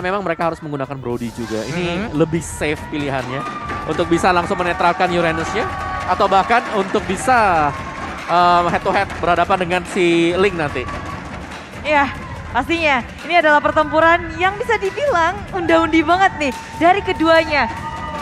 Memang mereka harus menggunakan Brody juga. Ini lebih safe pilihannya untuk bisa langsung menetralkan Uranus-nya atau bahkan untuk bisa head to head berhadapan dengan si Link nanti. Ya, pastinya ini adalah pertempuran yang bisa dibilang unda-undi banget nih dari keduanya.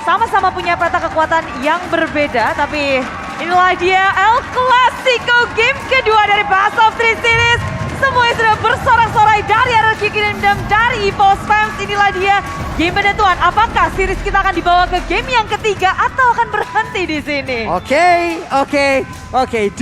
Sama-sama punya peta kekuatan yang berbeda, tapi inilah dia El Clasico game kedua dari Best of Three Series. Semuanya sudah bersorak-sorai dari RRQ Kingdom, dari EVOS Fans. Inilah dia game penentuan. Apakah series kita akan dibawa ke game yang ketiga atau akan berhenti di sini? Oke. 2-0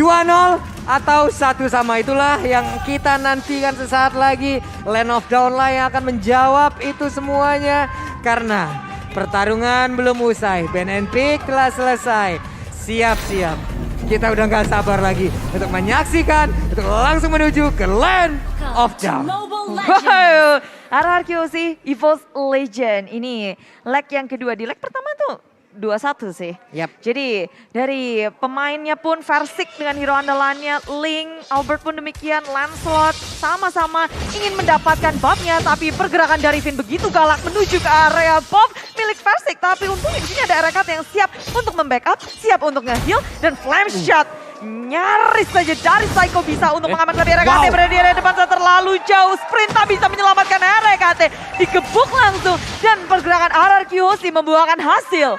atau 1 sama, itulah yang kita nantikan sesaat lagi. Land of Dawn lah yang akan menjawab itu semuanya. Karena pertarungan belum usai. Ban and Pick telah selesai. Siap-siap. Kita udah gak sabar lagi untuk menyaksikan, untuk langsung menuju ke Land of Dawn. Wow, RRQC EVOS Legend. Ini leg yang kedua. Di leg pertama tuh 2-1 sih. Yap. Jadi dari pemainnya pun Versik dengan hero andalannya, Link, Albert pun demikian, Lancelot sama-sama ingin mendapatkan buff-nya, tapi pergerakan dari Finn begitu galak menuju ke area buff milik Versik. Tapi untungnya di sini ada RKT yang siap untuk membackup, siap untuk nge-heal, dan Flame Shot nyaris saja dari Psycho bisa untuk mengamankan lebih RKT. Berada di area depan terlalu jauh, sprint tak bisa menyelamatkan RKT, digebuk langsung, dan pergerakan RRQ sih membuahkan hasil.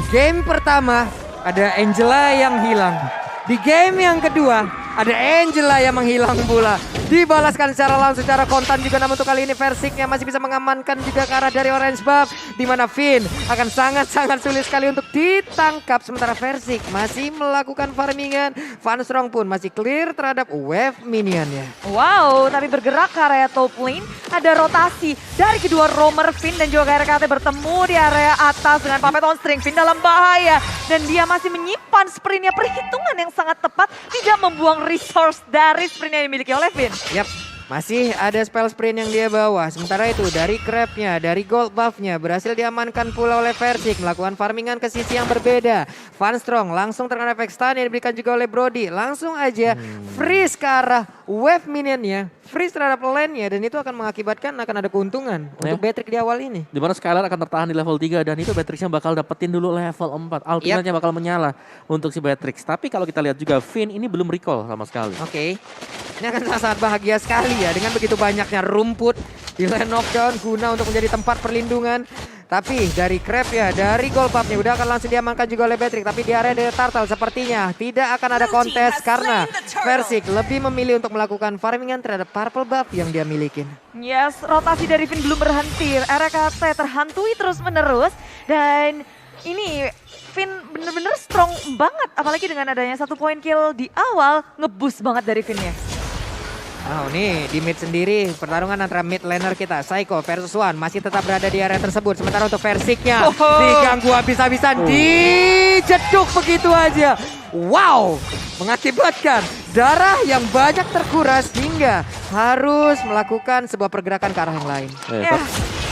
Game pertama ada Angela yang hilang. Di game yang kedua ada Angela yang menghilang pula. Dibalaskan secara langsung, secara kontan juga, namun untuk kali ini Versiknya masih bisa mengamankan juga ke arah dari orange buff. Di mana Finn akan sangat-sangat sulit sekali untuk ditangkap. Sementara Versik masih melakukan farmingan. Van Strong pun masih clear terhadap wave minionnya. Wow, tapi bergerak ke area top lane. Ada rotasi dari kedua roamer Finn dan juga RKT bertemu di area atas dengan Puppet on String. Finn dalam bahaya dan dia masih menyimpan sprintnya, perhitungan yang sangat tepat, tidak membuang resource dari sprint yang dimiliki oleh Finn. Yap, masih ada spell sprint yang dia bawa. Sementara itu dari crabnya, dari gold buffnya berhasil diamankan pula oleh Versik. Melakukan farmingan ke sisi yang berbeda. Van Strong langsung terkena efek stun yang diberikan juga oleh Brody. Langsung aja freeze ke arah wave minionnya. Freeze terhadap lane-nya, dan itu akan mengakibatkan akan ada keuntungan untuk Beatrix di awal ini. Dimana Skylar akan tertahan di level 3 dan itu Beatrixnya bakal dapetin dulu level 4. Ultimate-nya bakal menyala untuk si Beatrix. Tapi kalau kita lihat juga Finn ini belum recall sama sekali. Oke. Ini akan sangat bahagia sekali ya dengan begitu banyaknya rumput di Land of Dawn guna untuk menjadi tempat perlindungan. Tapi dari Crab ya, dari gold buff-nya udah akan langsung diamankan juga oleh Beatrix. Tapi di area dari Turtle sepertinya tidak akan ada kontes karena Versik lebih memilih untuk melakukan farmingan terhadap purple buff yang dia milikin. Yes, rotasi dari Finn belum berhenti. RKT terhantui terus menerus dan ini Finn bener-bener strong banget. Apalagi dengan adanya 1 point kill di awal, ngeboost banget dari Finn-nya. Oh nih di mid sendiri pertarungan antara mid laner kita Psycho versus One masih tetap berada di area tersebut. Sementara untuk Versiknya diganggu habis-habisan, dijeduk begitu aja. Wow, mengakibatkan darah yang banyak terkuras hingga harus melakukan sebuah pergerakan ke arah yang lain. Ya,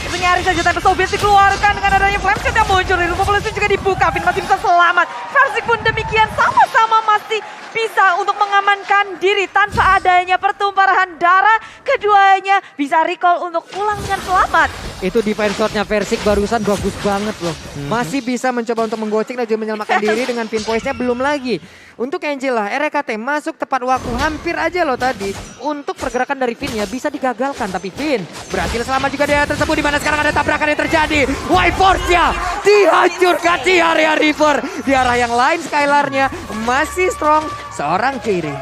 itu nyaris saja Tempest of Beast dikeluarkan dengan adanya Flame Shot yang muncul. Ilmu populasi juga dibuka, Finn masih bisa selamat. Versik pun demikian, sama-sama masih bisa untuk mengamankan diri tanpa adanya pertumpahan darah. Keduanya bisa recall untuk pulang dengan selamat. Itu defense shotnya Versik barusan bagus banget loh. Masih bisa mencoba untuk menggocek dan juga menyelamatkan diri dengan pin poise-nya belum lagi. Untuk Angela, RKT masuk tepat waktu, hampir aja loh tadi. Untuk pergerakan dari Finn ya bisa digagalkan. Tapi Finn berhasil selamat juga di area tersebut. Dimana sekarang ada tabrakan yang terjadi. White Force-nya dihancurkan di area River. Di arah yang lain Skylar-nya masih strong seorang kiri.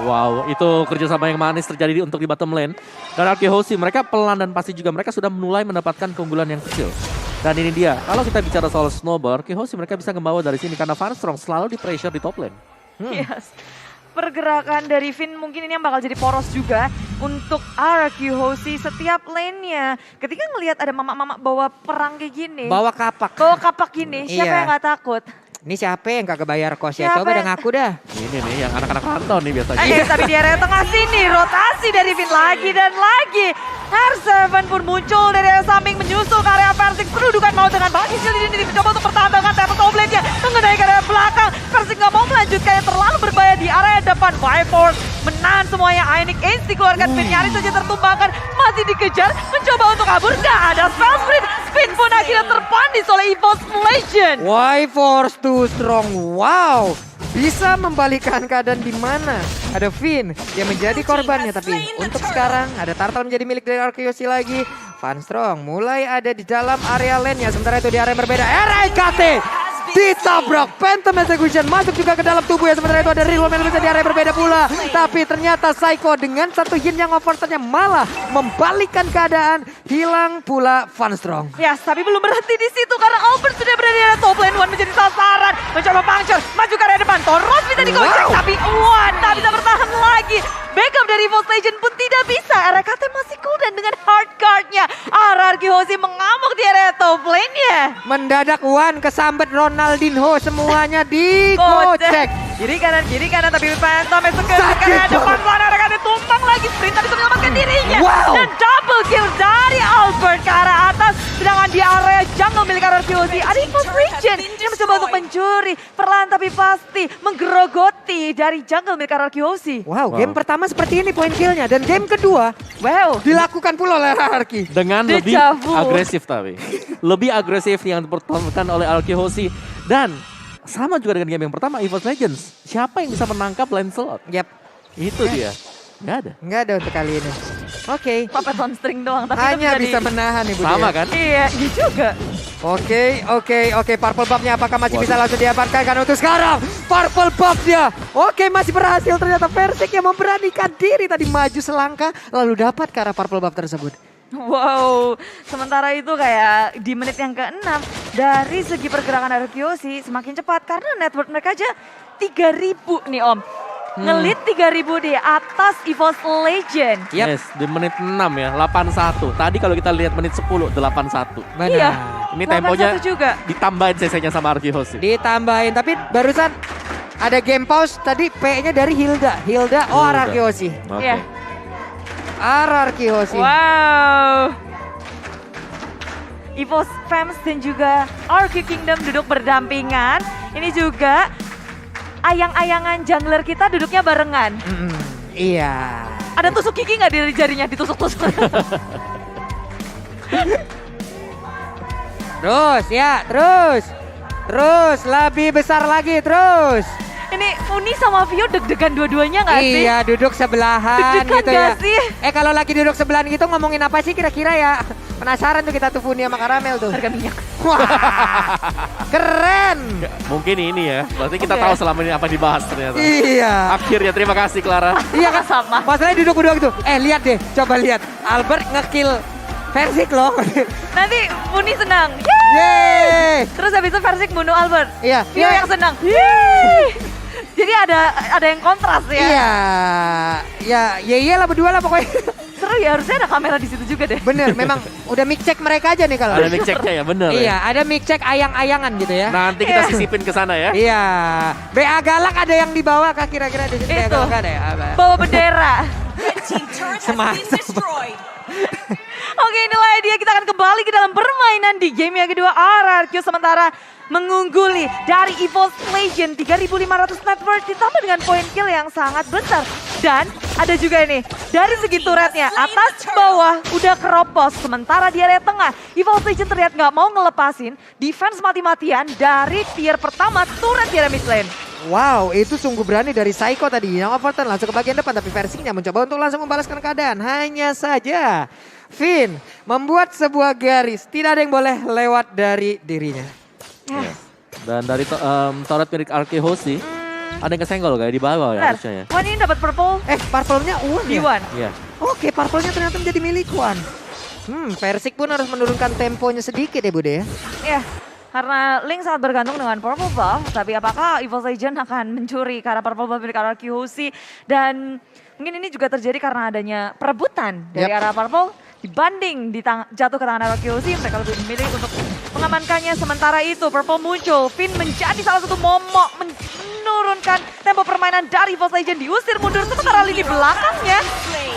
Wow, itu kerjasama yang manis terjadi untuk di bottom lane. Dan RRQ mereka pelan dan pasti juga mereka sudah mulai mendapatkan keunggulan yang kecil. Dan ini dia, kalau kita bicara soal snowball, RRQ mereka bisa membawa dari sini karena Van Strong selalu di pressure di top lane. Yes. Pergerakan dari Finn mungkin ini yang bakal jadi poros juga untuk RRQ setiap lane-nya. Ketika ngelihat ada mama-mama bawa perang kayak gini, Bawa kapak. bawa kapak gini, siapa Iya. yang gak takut? Ini siapa yang kagak bayar kos ya? Siapa Coba yang- dah ngaku dah. Ini nih yang anak-anak rantau nih biasanya. Tapi di area tengah sini rotasi dari Finn lagi dan lagi. R7 pun muncul dari area samping menyusul ke area Versik. Pendudukan mau dengan banget di sini mencoba untuk pertahankan Tempest of Blade-nya mengenai ke area belakang. Versik gak mau melanjutkan yang terlalu berbahaya di area depan. Fire Force menahan semuanya. Ionic Ace dikeluarkan, Finn nyaris saja tertumbangkan. Masih dikejar, mencoba untuk kabur. Gak ada spell sprint. Finn pun akhirnya terpandis oleh EVOS Legend. Why Force too strong? Wow, bisa membalikkan keadaan di mana ada Finn yang menjadi korbannya. Tapi untuk sekarang ada Turtle menjadi milik dari Arkeyoshi lagi. Van Strong mulai ada di dalam area lane-nya. Sementara itu di area yang berbeda, RKT ditabrak, Phantom Execution masuk juga ke dalam tubuh ya. Sementara itu ada Real yang bisa di area berbeda pula. Tapi ternyata Psycho dengan satu hit yang overturn-nya malah membalikkan keadaan. Hilang pula Van Strong. Ya, tapi belum berhenti di situ karena Albert sudah berada di area top lane. Wan menjadi sasaran, mencoba puncture, maju ke area depan. Toros bisa digocek, tapi Wan tak bisa bertahan lagi. Backup dari EVOS Legend pun tidak bisa. RKT masih cooldown dengan hard card-nya. Arkeyoshi mengamuk di area top lane-nya. Mendadak Wan kesambet Ronaldinho, semuanya digocek. Kiri kanan, tapi Phantom Execution ke area depan. Pelan RKT tumbang lagi, Sprint tak bisa menyelamatkan dirinya. Wow. Dan double kill dari Albert ke arah atas. Sedangkan di area jungle milik Arkeyoshi ada EVOS Legend yang mencoba untuk mencuri. Perlahan tapi pasti menggerogoti dari jungle milik Arkeyoshi. Wow, game pertama seperti ini poin killnya. Dan game kedua, Wow. dilakukan pula oleh Arki. Dengan Deja lebih vu. agresif tapi. Lebih agresif yang dipertontonkan oleh Arkeyoshi. Dan sama juga dengan game yang pertama, EVOS Legends. Siapa yang bisa menangkap Lancelot? Yap, Itu dia. Nggak ada. nggak ada untuk kali ini. Oke, Puppet on string doang, tapi hanya itu bisa menahan ibu Sama dia. kan? Iya, iya juga. Oke. Purple buff-nya apakah masih bisa langsung diamankan? Karena untuk sekarang, Purple buff-nya. Oke, masih berhasil. Ternyata Versik yang memberanikan diri tadi maju selangkah. Lalu dapat ke arah Purple buff tersebut. Wow, sementara itu kayak di menit yang ke-6 dari segi pergerakan Arkeyoshi semakin cepat karena network mereka aja 3.000 nih Om. Ngelit 3.000 di atas EVOS Legend. Yap. Yes, di menit 6 ya, 81. Tadi kalau kita lihat menit 10, 81. Benar. Iya. Ini temponya 81 juga. ditambahin CC-nya sama Arkeyoshi. Ditambahin, tapi barusan ada game pause tadi P-nya dari Hilda. Hilda Arkeyoshi. Oke. Iya. Arkeyoshi. Wow. EVOS Fams dan juga Arke Kingdom duduk berdampingan. Ini juga ayang-ayangan jungler kita duduknya barengan. Iya. Ada tusuk gigi nggak di jarinya? Ditusuk-tusuk. Terus ya, terus. Terus, lebih besar lagi, terus. Ini Uni sama Vio deg-degan dua-duanya nggak sih? Iya, duduk sebelahan Deg-degan gitu ya. nggak sih? Kalau lagi duduk sebelahan gitu ngomongin apa sih kira-kira ya? Penasaran tuh kita tuh Funi sama Karamel tuh. Harga minyak. Wah, keren. Mungkin ini ya, berarti kita Oke. tahu selama ini apa dibahas ternyata. Iya. Akhirnya, terima kasih Clara. Iya kan? Sama. Masalahnya duduk berdua gitu. Lihat deh, coba lihat. Albert ngekill Versik loh. Nanti Uni senang. Yeay. Terus habis itu Versik bunuh Albert. Iya. Vio yang senang. Yeay. Jadi ada yang kontras ya. Iya. Ya, ya iyalah berdua lah pokoknya. Seru ya, harusnya ada kamera di situ juga deh. Bener, memang udah mic check mereka aja nih kalau. Ada mic check-nya ya, bener ya. Iya, ada mic check ayang-ayangan gitu ya. Nanti kita sisipin ke sana ya. Iya. BA Galak ada yang dibawa kah kira-kira di sini? BA Itu. Galak ada ya? Apa? Bawa bendera. Semacam. Oke, inilah dia, kita akan kembali ke dalam permainan di game yang kedua. RRQ sementara mengungguli dari EVOS Legend 3.500 net worth ditambah dengan poin kill yang sangat besar. Dan ada juga ini, dari segi turretnya, atas bawah udah keropos. Sementara di area tengah, EVOS Legend terlihat nggak mau ngelepasin defense mati-matian dari tier pertama turret di area mid lane. Wow, itu sungguh berani dari Psycho tadi. Yang overturn langsung ke bagian depan, tapi Versiknya mencoba untuk langsung membalaskan keadaan. Hanya saja, Finn membuat sebuah garis. Tidak ada yang boleh lewat dari dirinya. Iya. Dan dari turret milik Arkeyoshi, ada yang kesenggol kayak di bawah ya harusnya ya. Wan ini dapat purple Purple-nya Wan ya? D1. Iya. Oke, purple-nya ternyata menjadi milik Wan. Versik pun harus menurunkan temponya sedikit ya Bude ya. Iya, karena Link sangat bergantung dengan purple buff. Tapi apakah EVOS Legend akan mencuri karena purple buff milik Arkeyoshi? Dan mungkin ini juga terjadi karena adanya perebutan dari Yap. arah purple dibanding jatuh ke tangan Arkeyoshi. Mereka lebih memilih untuk mengamankannya. Sementara itu purple muncul, Finn menjadi salah satu momok menurunkan tempo permainan dari EVOS Legend, diusir mundur. Sementara lini belakangnya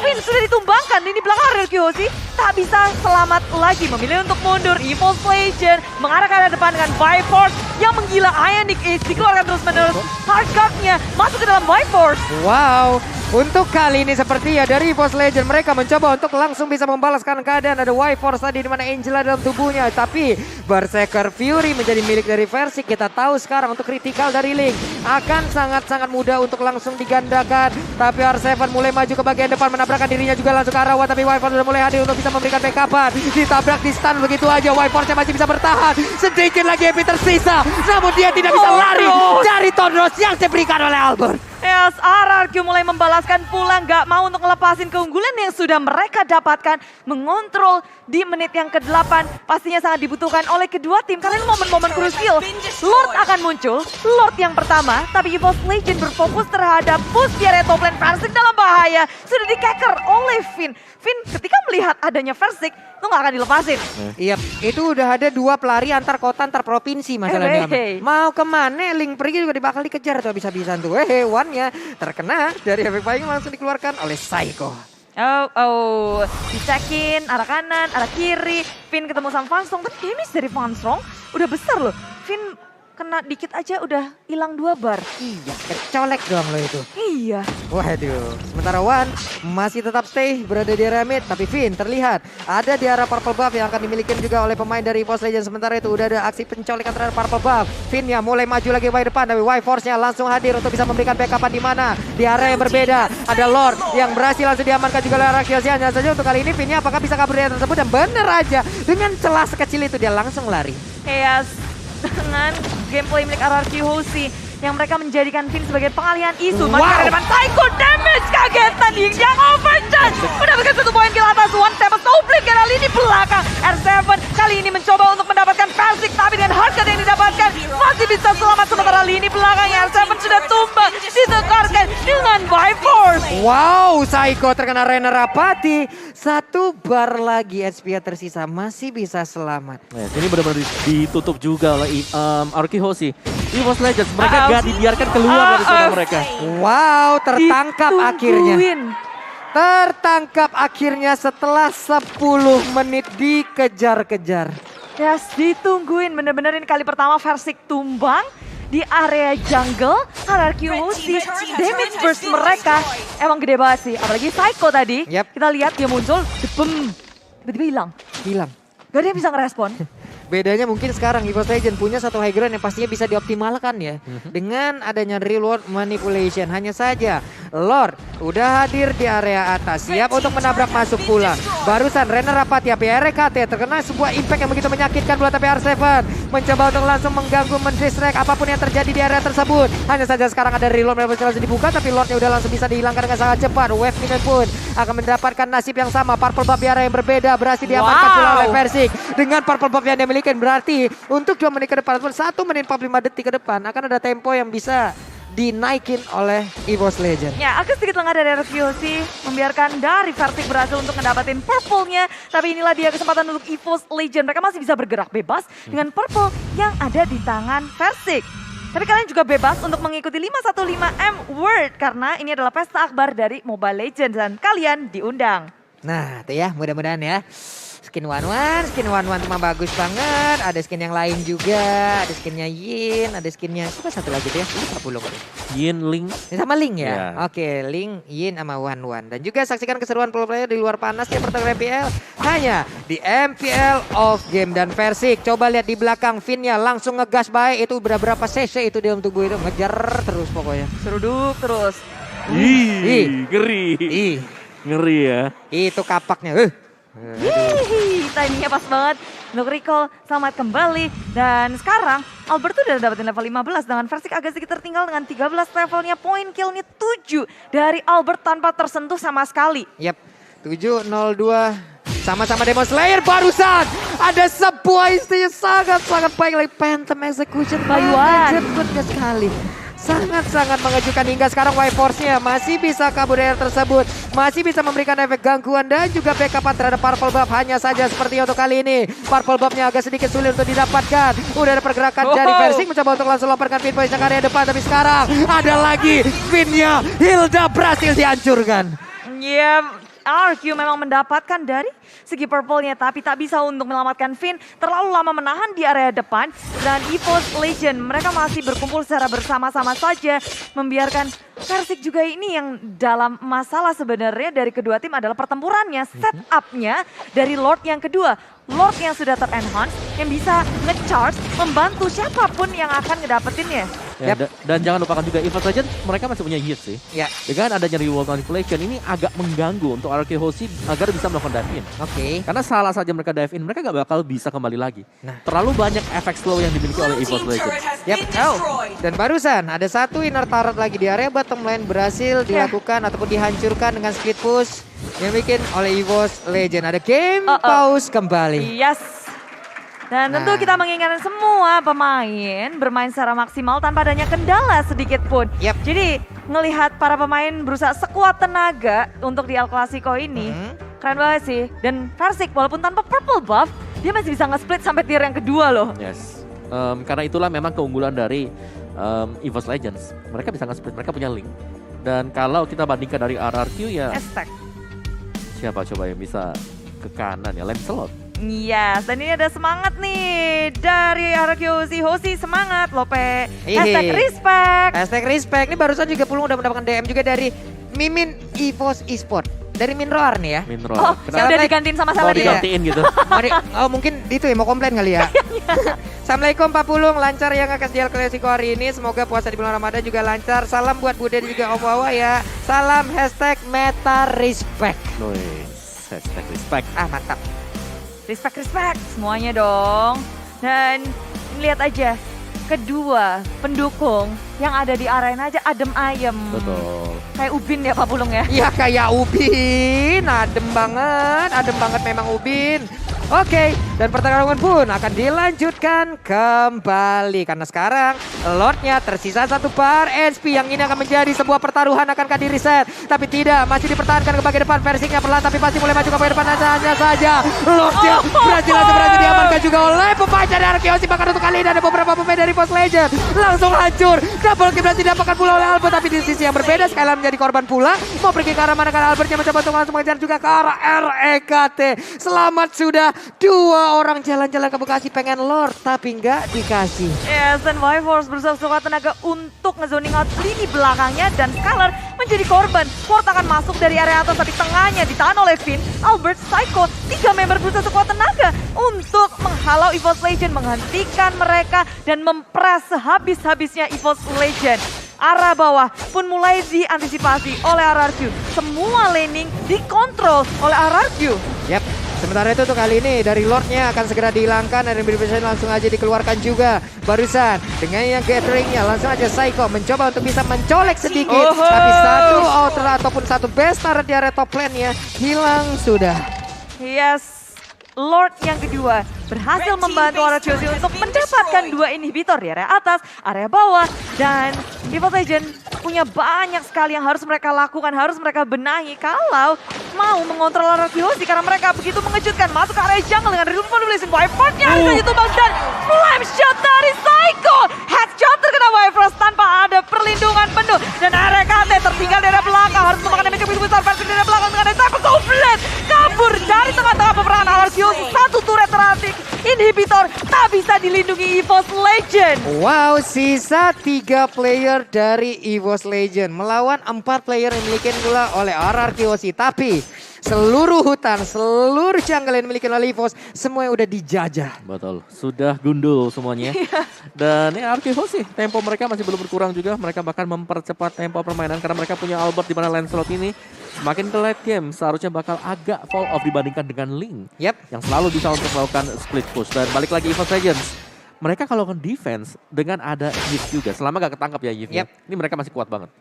Finn sudah ditumbangkan. Lini belakang Arkeyoshi tak bisa selamat lagi, memilih untuk mundur. EVOS Legend mengarah ke arah depan dengan Viforce yang menggila. Ionic Ace dikeluarkan terus menerus. Hard card-nya masuk ke dalam Viforce. Wow, Untuk kali ini seperti ya dari EVOS Legend mereka mencoba untuk langsung bisa membalaskan keadaan. Ada Y-Force tadi di mana Angela dalam tubuhnya. Tapi Berserker Fury menjadi milik dari Versik. Kita tahu sekarang untuk kritikal dari Link akan sangat-sangat mudah untuk langsung digandakan. Tapi R7 mulai maju ke bagian depan, menabrakkan dirinya juga langsung ke arah Wan. Tapi Y-Force sudah mulai hadir untuk bisa memberikan backupan. Ditabrak di stun begitu aja. Y-Force masih bisa bertahan. Sedikit lagi Epi tersisa. Namun dia tidak bisa lari dari Tondros yang diberikan oleh Albert. Yes, RRQ mulai membalaskan pula, nggak mau untuk ngelepasin keunggulan yang sudah mereka dapatkan. Mengontrol di menit yang ke-8 pastinya sangat dibutuhkan oleh kedua tim. Karena ini momen-momen krusial. Lord akan muncul, Lord yang pertama. Tapi EVOS Legend berfokus terhadap push di area top lane. Versik dalam bahaya, sudah di-cacker oleh Finn. Finn ketika melihat adanya Versik, itu nggak akan dilepasin. Iya, itu udah ada 2 pelari antar kota antar provinsi masalahnya. Mau kemana Link pergi juga bakal dikejar tuh bisa-bisan tuh. One-nya terkena dari efek payung langsung dikeluarkan oleh Psycho. Dicekin arah kanan, arah kiri. Finn ketemu sama Vanstrong, tapi damage dari Vanstrong udah besar loh. Finn kena dikit aja udah hilang 2 bar. Iya, kecolek doang lo itu. Iya. Waduh, sementara Wan masih tetap stay berada di area mid. Tapi Finn terlihat ada di arah purple buff yang akan dimiliki juga oleh pemain dari EVOS Legends. Sementara itu udah ada aksi pencolekan terhadap purple buff. Finn ya mulai maju lagi ke depan. Tapi Y-Force-nya langsung hadir untuk bisa memberikan backupan di mana. Di area yang berbeda. Ada Lord yang berhasil langsung diamankan juga oleh Rakielsi. Hanya saja untuk kali ini Finn-nya apakah bisa kabur dari tersebut. Dan bener aja dengan celah sekecil itu dia langsung lari. Yes, dengan gameplay milik RRQ Hoshi yang mereka menjadikan Finn sebagai pengalihan isu. Wow. Maka depan Psycho damage kagetan yang overcharge. Mendapatkan 1 poin kill atas One Step Snowflake karena lini belakang. R7 kali ini mencoba untuk mendapatkan Versik, tapi dengan harga yang didapatkan masih bisa selamat. Sementara lini belakangnya R7 sudah tumbang, ditekarkan dengan Y-Force. Wow, Psycho terkena Rainer Rapati. 1 bar lagi HP tersisa masih bisa selamat. Nah, ini benar-benar ditutup juga oleh RRQ Hoshi. EVOS Legends mereka gak dibiarkan keluar dari zona mereka. Wow, tertangkap akhirnya. Ditungguin. Tertangkap akhirnya setelah 10 menit dikejar-kejar. Yes, ditungguin. Bener-bener ini kali pertama Versik tumbang di area jungle. RRQ Hoshi, damage burst mereka emang gede banget sih. Apalagi Psycho tadi, Yep. kita lihat dia muncul, debem, tiba-tiba hilang. Hilang. Gak ada yang bisa ngerespon. Bedanya mungkin sekarang EVOS Legend punya satu high ground yang pastinya bisa dioptimalkan ya. Dengan adanya reward manipulation. Hanya saja Lord udah hadir di area atas. Siap untuk menabrak masuk pula. Barusan Rainer Rapati RKT terkena sebuah impact yang begitu menyakitkan pula. Tapi R7 mencoba untuk langsung mengganggu, mendistract apapun yang terjadi di area tersebut. Hanya saja sekarang ada reload yang langsung dibuka. Tapi Lordnya udah langsung bisa dihilangkan dengan sangat cepat. Wave Minute pun akan mendapatkan nasib yang sama. Purple buff di area yang berbeda. Berhasil diamankan pula oleh Versik. Dengan purple buff yang dia miliki berarti untuk 2 menit ke depan ataupun 1 menit 45 detik ke depan akan ada tempo yang bisa dinaikin oleh EVOS Legend. Ya, agak sedikit lengah dari RRQ Hoshi, membiarkan dari Versik berhasil untuk ngedapetin purple-nya. Tapi inilah dia kesempatan untuk EVOS Legend. Mereka masih bisa bergerak bebas dengan purple yang ada di tangan Versik. Tapi kalian juga bebas untuk mengikuti 515M World karena ini adalah pesta akbar dari Mobile Legends dan kalian diundang. Nah, itu ya, mudah-mudahan ya. Skin One cuma bagus banget. Ada skin yang lain juga. Ada skinnya Yin, ada skinnya siapa satu lagi tuh ya? Lupa belum. Yin, Link. Ini sama Link ya? Ya. Oke, Link, Yin sama One. Dan juga saksikan keseruan pro player di luar panasnya pertandingan MPL. Hanya di MPL Off Game dan Versik. Coba lihat di belakang Finn-nya langsung ngegas baik. Itu berapa cc itu di dalam tubuh itu. Ngejar terus pokoknya. Seruduk terus. Ih, ngeri. Ih, Ngeri ya. itu kapaknya. Hihihi, timingnya pas banget untuk recall, selamat kembali. Dan sekarang Albert tuh udah dapetin level 15 dengan Versik agak sedikit tertinggal dengan 13 levelnya, poin killnya 7 dari Albert tanpa tersentuh sama sekali. Yap, 7-0-2. Sama-sama Demon Slayer barusan. Ada sebuah istilah sangat-sangat baik lagi. Phantom Execution by One. Jeputnya sekali. Sangat-sangat mengejutkan hingga sekarang Y-Force-nya masih bisa kabur dari tersebut. Masih bisa memberikan efek gangguan dan juga backupan terhadap Purple Buff. Hanya saja seperti untuk kali ini. Purple Buff-nya agak sedikit sulit untuk didapatkan. Udah ada pergerakan dari Versik mencoba untuk langsung lomparkan Pin Point yang area depan. Tapi sekarang ada lagi Pin-nya. Hilda berhasil dihancurkan. Ya, RQ memang mendapatkan dari segi purple-nya, tapi tak bisa untuk menyelamatkan Finn. Terlalu lama menahan di area depan. Dan EVOS Legend, mereka masih berkumpul secara bersama-sama saja. Membiarkan Versik juga ini yang dalam masalah sebenarnya dari kedua tim adalah pertempurannya. Setup-nya dari Lord yang kedua. Lord yang sudah ter-enhance, yang bisa nge-charge, membantu siapapun yang akan ngedapetinnya. Ya, dan jangan lupakan juga EVOS Legends mereka masih punya hit sih. Ya. Dengan adanya reward manipulation ini agak mengganggu untuk RQ Hoshi agar bisa melakukan dive in. Oke. Karena salah saja mereka dive in, mereka gak bakal bisa kembali lagi. Nah. Terlalu banyak efek slow yang dimiliki oleh EVOS Legends. Yap. Dan barusan ada satu inner turret lagi di area bottom lane berhasil dilakukan ataupun dihancurkan dengan split push yang bikin oleh EVOS Legend. Ada game pause kembali. Yes. Dan tentu kita mengingatkan semua pemain bermain secara maksimal tanpa adanya kendala sedikit pun. Yap. Jadi ngelihat para pemain berusaha sekuat tenaga untuk di El Clasico ini, keren banget sih. Dan Versik walaupun tanpa purple buff, dia masih bisa nge-split sampai tier yang kedua loh. Yes. Karena itulah memang keunggulan dari EVOS Legends. Mereka bisa nge-split, mereka punya link. Dan kalau kita bandingkan dari RRQ ya, Hashtag. siapa coba yang bisa ke kanan ya, Lancelot. Yes, dan ini ada semangat nih dari RQ Hoshi, semangat Lope. Hashtag respect. Hashtag respect. Ini barusan juga Pulung udah mendapatkan DM juga dari Mimin EVOS Esport. Dari Minroar nih ya. Minroar. Oh, yang udah digantiin sama Mau siapa dia? digantiin gitu. Mungkin itu ya mau komplain kali ya. Assalamualaikum Pak Pulung, lancar ya nggak SDL Clasico hari ini. Semoga puasa di bulan Ramadan juga lancar. Salam buat Bude dan juga Om Wawa ya. Salam hashtag meta respect. Hashtag respect. Mantap. Respect semuanya dong. Dan lihat aja kedua pendukung yang ada di arena aja adem ayem. Betul. Kayak Ubin ya Pak Pulung ya. Iya kayak Ubin, adem banget memang Ubin. Oke, dan pertarungan pun akan dilanjutkan kembali. Karena sekarang Lordnya tersisa satu bar HP yang ini akan menjadi sebuah pertaruhan akankah di reset. Tapi tidak, masih dipertahankan ke bagian depan. Versiknya perlahan tapi pasti mulai maju ke bagian depan hanya saja. Lordnya berhasil diamankan juga oleh pemain dari RQ Hoshi. Bahkan untuk kali ini ada beberapa pemain dari EVOS Legends langsung hancur. Double kill berhasil didapatkan pula oleh Albert, tapi di sisi yang berbeda Skylar menjadi korban pula. Mau pergi ke arah mana kan Albertnya mencoba untuk langsung mengejar juga ke arah REKT. Selamat sudah. Dua orang jalan-jalan ke Bekasi pengen Lord tapi nggak dikasih. Yes, dan Y-Force berusaha sekuat tenaga untuk ngezoning out lini belakangnya dan Skylar menjadi korban. Ward akan masuk dari area atas tapi tengahnya ditahan oleh Finn, Albert, Psycho. 3 member berusaha sekuat tenaga untuk menghalau EVOS Legend, menghentikan mereka dan mempres sehabis-habisnya EVOS Legend. Arah bawah pun mulai diantisipasi oleh RRQ. Semua laning dikontrol oleh RRQ. Yap. Sementara itu untuk kali ini dari Lordnya akan segera dihilangkan dan bisa langsung aja dikeluarkan juga. Barusan dengan yang gatheringnya langsung aja Psycho mencoba untuk bisa mencolek sedikit. Tapi satu outer ataupun satu best turret di area top lane-nya hilang sudah. Yes. Lord yang kedua berhasil membantu RRQ Hoshi untuk mendapatkan 2 inhibitor di area atas, area bawah. Dan EVOS Legend punya banyak sekali yang harus mereka lakukan, harus mereka benahi kalau mau mengontrol RRQ Hoshi karena mereka begitu mengejutkan. Masuk ke area jungle dengan Rhythm Manipulation, Wyvern-nya harus ditumbang dan flame shot dari Psycho. Headshot terkena Wyvern tanpa ada perlindungan penuh. Dan RKT tertinggal dari belakang, harus memakan damage yang begitu besar. Versi dari belakang dengan Cyber Goblin kabur dari tengah-tengah peperangan RRQ Hoshi. Satu turret teratik inhibitor tak bisa dilindungi EVOS Legend. Wow, sisa 3 player dari EVOS Legend melawan 4 player yang dimiliki pula oleh RRQ Hoshi. Tapi seluruh hutan, seluruh jungle yang dimiliki oleh EVOS semuanya udah dijajah. Betul, sudah gundul semuanya. Dan ya RQ Hoshi, tempo mereka masih belum berkurang juga. Mereka bahkan mempercepat tempo permainan karena mereka punya Albert di mana Lancelot ini semakin ke late game seharusnya bakal agak fall off dibandingkan dengan Ling. Yang selalu bisa untuk melakukan split push. Dan balik lagi EVOS Legends. Mereka kalau kan defense dengan ada Yves juga. Selama gak ketangkap ya Yves. Ini mereka masih kuat banget.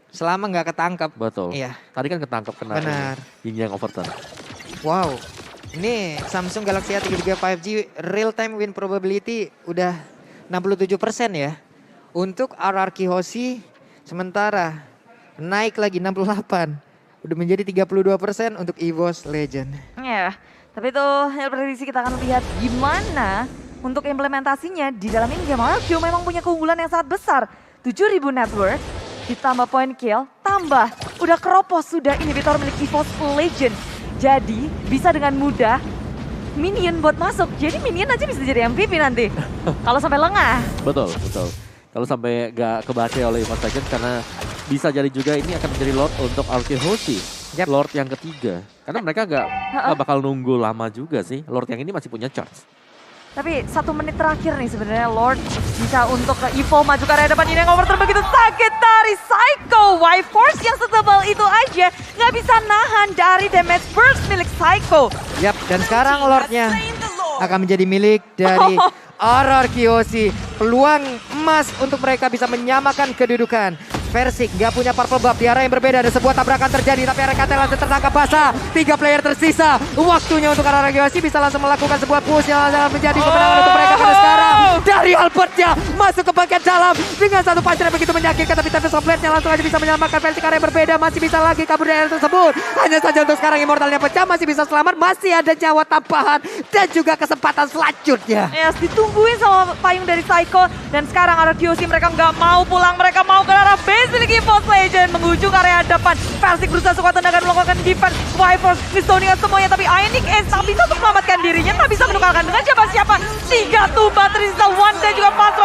Selama nggak ketangkap. Betul. Iya. Tadi kan ketangkap kena Yin Yang Overturn. Wow. Ini Samsung Galaxy A33 5G real time win probability udah 67% ya. Untuk RRQ Hoshi sementara naik lagi 68. Udah menjadi 32% untuk EVOS Legend. Ya, tapi itu yang prediksi kita akan lihat gimana untuk implementasinya di dalam ini game. RRQ memang punya keunggulan yang sangat besar. 7.000 net worth, ditambah point kill, tambah udah keropos sudah inhibitor milik EVOS Legend. Jadi bisa dengan mudah minion buat masuk. Jadi minion aja bisa jadi MVP nanti. Kalau sampai lengah. Betul, betul. Kalau sampai gak kebaca oleh EVOS Legend karena bisa jadi juga ini akan menjadi Lord untuk Arkehosi. Lord yang ketiga. Karena mereka gak bakal nunggu lama juga sih. Lord yang ini masih punya charge. Tapi 1 menit terakhir nih sebenarnya Lord bisa untuk ke Evo maju ke area depan. Ini yang overturn begitu sakit dari Psycho. Y-Force yang setebal itu aja nggak bisa nahan dari damage burst milik Psycho. Yap, dan sekarang Lordnya akan menjadi milik dari RR Kiyoshi. Peluang emas untuk mereka bisa menyamakan kedudukan. Versik nggak punya purple buff di arah yang berbeda. Ada sebuah tabrakan terjadi tapi RKT langsung tertangkap basah. 3 player tersisa. Waktunya untuk RR Kiyoshi bisa langsung melakukan sebuah push yang akan menjadi kemenangan untuk mereka pada sekarang. Dari Albertnya masuk ke bagian dalam dengan satu punch yang begitu menyakitkan, tapi Tempest of Blade-nya langsung aja bisa menyelamatkan Versik. Arah yang berbeda masih bisa lagi kabur dari area tersebut. Hanya saja untuk sekarang Immortalnya pecah, masih bisa selamat, masih ada nyawa tambahan dan juga kesempatan selanjutnya. Yes, ditungguin sama payung dari Psycho. Dan sekarang RR Kiyoshi mereka nggak mau pulang, mereka mau ke arah base milik EVOS Legend menuju ke area depan. Versik berusaha sekuat tenaga melakukan defense. Y-Force Mistonia semuanya, tapi Ionic Ace tak bisa untuk menyelamatkan dirinya, tak bisa menukarkan dengan siapa-siapa. 3 tumbang tersisa, One dan juga Fast